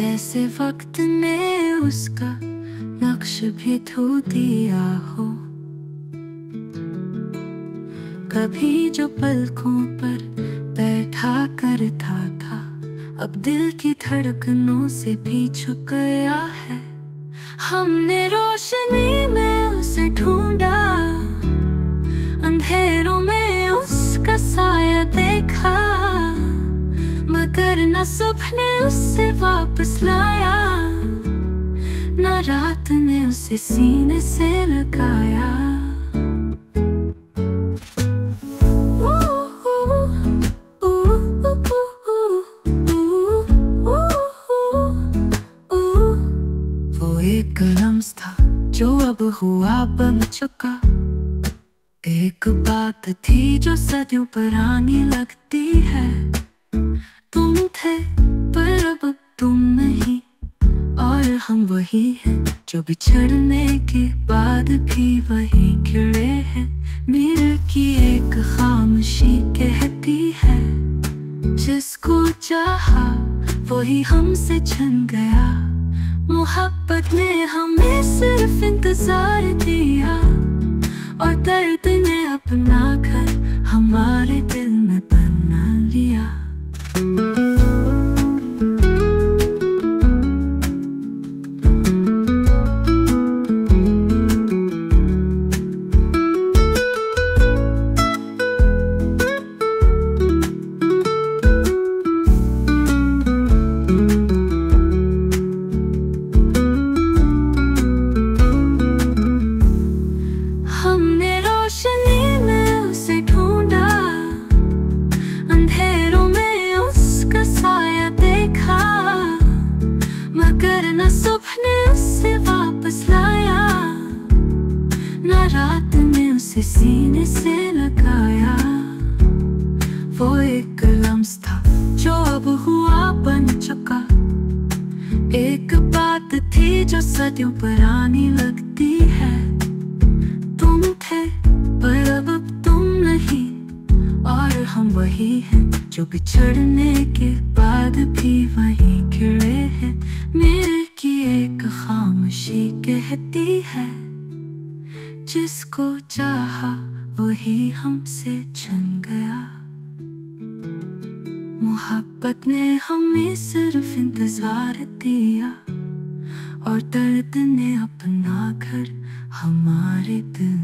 जैसे वक्त ने उसका नक्श भी धो दिया हो। कभी जो पलकों पर बैठा करता था, अब दिल की धड़कनों से भी छुप गया है। हमने रोशनी में उसे ढूंढा, अंधेरों में उसका साया देखा, मगर न सुबह ने उससे वापस लाया, न रात ने उसे सीने से लगाया। वो एक लम्हा था जो अब हुआ बन चुका, एक बात थी जो सदियों पुरानी लगती है। तुम थे पर अब तुम नहीं, और हम वही हैं जो बिछड़ने के बाद भी वही खड़े हैं। मिल की एक खामोशी कहती है, जिसको चाहा वही हमसे छिन गया। मोहब्बत ने हमें सिर्फ इंतजार दिया, और दर्द ने अपना घर हमारे दिल में बना लिया। हमने रोशनी में उसे ढूंढा, अंधेरों में उसका साया देखा, मगर न सुबह ने उसे वापस लाया, न रात ने उसे सीने से लगाया। वो एक लम्हा था जो अब हुआ बन चुका, एक बात थी जो सदियों पुरानी लगती है। तुम थे पर अब तुम नहीं, और हम वही हैं जो बिछड़ने के बाद भी वही खड़े हैं। मेरे की एक खामोशी कहती है, जिसको चाहा वही हमसे छिन गया। मोहब्बत ने हमें सिर्फ इंतजार दिया, और दर्द ने अपना घर हमारे दिल